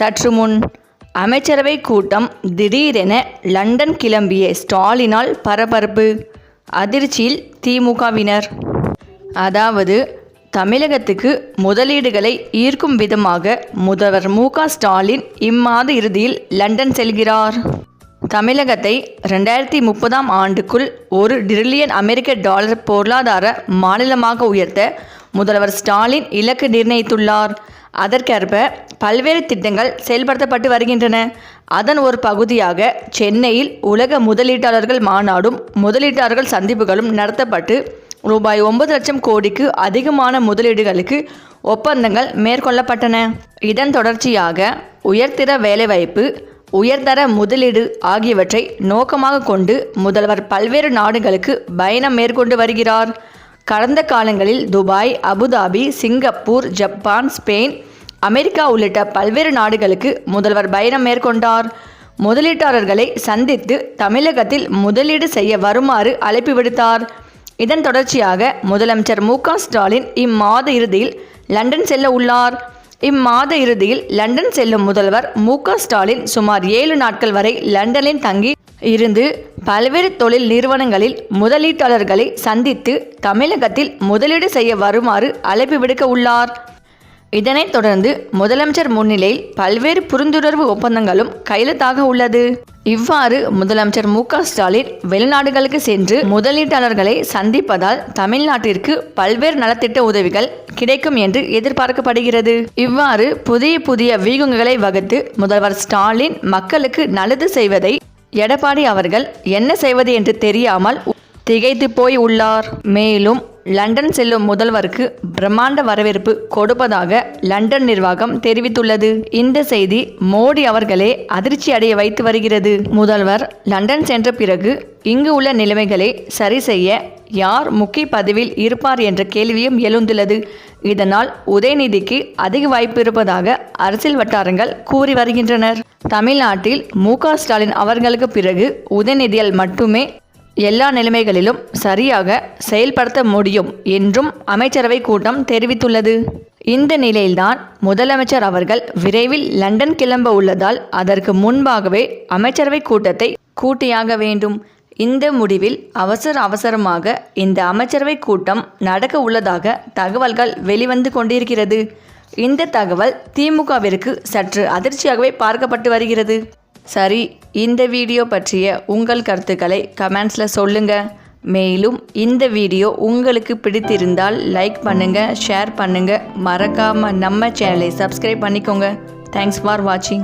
சற்று முன் அமைச்சரவை கூட்டம் திடீரென லண்டன் கிளம்பிய ஸ்டாலினால் பரபரப்பு, அதிர்ச்சியில் திமுகவினர். அதாவது தமிழகத்துக்கு முதலீடுகளை ஈர்க்கும் விதமாக முதல்வர் மு.க. ஸ்டாலின் இம்மாத இறுதியில் லண்டன் செல்கிறார். தமிழகத்தை 2030ஆம் ஆண்டுக்குள் $1 டிரில்லியன் அமெரிக்க பொருளாதார மாநிலமாக உயர்த்த முதல்வர் ஸ்டாலின் இலக்கு நிர்ணயித்துள்ளார். அதற்கேற்ப பல்வேறு திட்டங்கள் செயல்படுத்தப்பட்டு வருகின்றன. அதன் ஒரு பகுதியாக சென்னையில் உலக முதலீட்டாளர்கள் மாநாடும் முதலீட்டாளர்கள் சந்திப்புகளும் நடத்தப்பட்டு ரூபாய் 9 லட்சம் கோடிக்கு அதிகமான முதலீடுகளுக்கு ஒப்பந்தங்கள் மேற்கொள்ளப்பட்டன. இதன் தொடர்ச்சியாக உயர்தர வேலைவாய்ப்பு, உயர்தர முதலீடு ஆகியவற்றை நோக்கமாக கொண்டு முதல்வர் பல்வேறு நாடுகளுக்கு பயணம் மேற்கொண்டு வருகிறார். கடந்த காலங்களில் Dubai, Abu Dhabi, Singapore, Japan, Spain, America உள்ளிட்ட பல்வேறு நாடுகளுக்கு முதல்வர் பயணம் மேற்கொண்டார். முதலீட்டாளர்களை சந்தித்து தமிழகத்தில் முதலீடு செய்ய வருமாறு அழைப்பு விடுத்தார். இதன் தொடர்ச்சியாக முதலமைச்சர் மு.க. ஸ்டாலின் இம்மாத இறுதியில் லண்டன் செல்ல உள்ளார். இம்மாத இறுதியில் லண்டன் செல்லும் முதல்வர் மு.க. ஸ்டாலின் சுமார் 7 நாட்கள் வரை லண்டனில் தங்கி இருந்து பல்வேறு தொழில் நிறுவனங்களில் முதலீட்டாளர்களை சந்தித்து தமிழகத்தில் முதலீடு செய்ய வருமாறு அழைப்பு விடுக்க உள்ளார். இதனைத் தொடர்ந்து முதலமைச்சர் முன்னிலையில் பல்வேறு புரிந்துணர்வு ஒப்பந்தங்களும் கையெழுத்தாக உள்ளது. இவ்வாறு முதலமைச்சர் மு.க. ஸ்டாலின் வெளிநாடுகளுக்கு சென்று முதலீட்டாளர்களை சந்திப்பதால் தமிழ்நாட்டிற்கு பல்வேறு நலத்திட்ட உதவிகள் கிடைக்கும் என்று எதிர்பார்க்கப்படுகிறது. இவ்வாறு புதிய வியூகங்களை வகுத்து முதல்வர் ஸ்டாலின் மக்களுக்கு நல்லது செய்வதை எடப்பாடி அவர்கள் என்ன செய்வது என்று தெரியாமல் திகைத்து போய் உள்ளார். மேலும் லண்டன் செல்லும் முதல்வருக்கு பிரம்மாண்ட வரவேற்பு கொடுப்பதாக லண்டன் நிர்வாகம் தெரிவித்துள்ளது. இந்த செய்தி மோடி அவர்களே அதிர்ச்சி அடைய வைத்து வருகிறது. முதல்வர் லண்டன் சென்ற பிறகு இங்கு உள்ள நிலைமைகளை சரி செய்ய யார் முக்கிய பதவியில் இருப்பார் என்ற கேள்வியும் எழுந்துள்ளது. இதனால் உதயநிதிக்கு அதிக வாய்ப்பு இருப்பதாக அரசியல் வட்டாரங்கள் கூறி வருகின்றனர். தமிழ்நாட்டில் மு.க. ஸ்டாலின் அவர்களுக்கு பிறகு உதயநிதியால் மட்டுமே எல்லா நிலைமைகளிலும் சரியாக செயல்படுத்த முடியும் என்றும் அமைச்சரவை கூட்டம் தெரிவித்துள்ளது. இந்த நிலையில்தான் முதலமைச்சர் அவர்கள் விரைவில் லண்டன் கிளம்ப உள்ளதால் அதற்கு முன்பாகவே அமைச்சரவை கூட்டத்தை கூட்டியாக வேண்டும். இந்த முடிவில் அவசரமாக இந்த அமைச்சரவை கூட்டம் நடக்க உள்ளதாக தகவல்கள் வெளிவந்து கொண்டிருக்கிறது. இந்த தகவல் திமுகவிற்கு சற்று அதிர்ச்சியாகவே பார்க்கப்பட்டு வருகிறது. சரி, இந்த வீடியோ பற்றிய உங்கள் கருத்துக்களை கமெண்ட்ஸில் சொல்லுங்கள். மேலும் இந்த வீடியோ உங்களுக்கு பிடித்திருந்தால் லைக் பண்ணுங்கள், ஷேர் பண்ணுங்கள், மறக்காமல் நம்ம சேனலை சப்ஸ்கிரைப் பண்ணிக்கோங்க. தேங்க்ஸ் ஃபார் வாட்சிங்.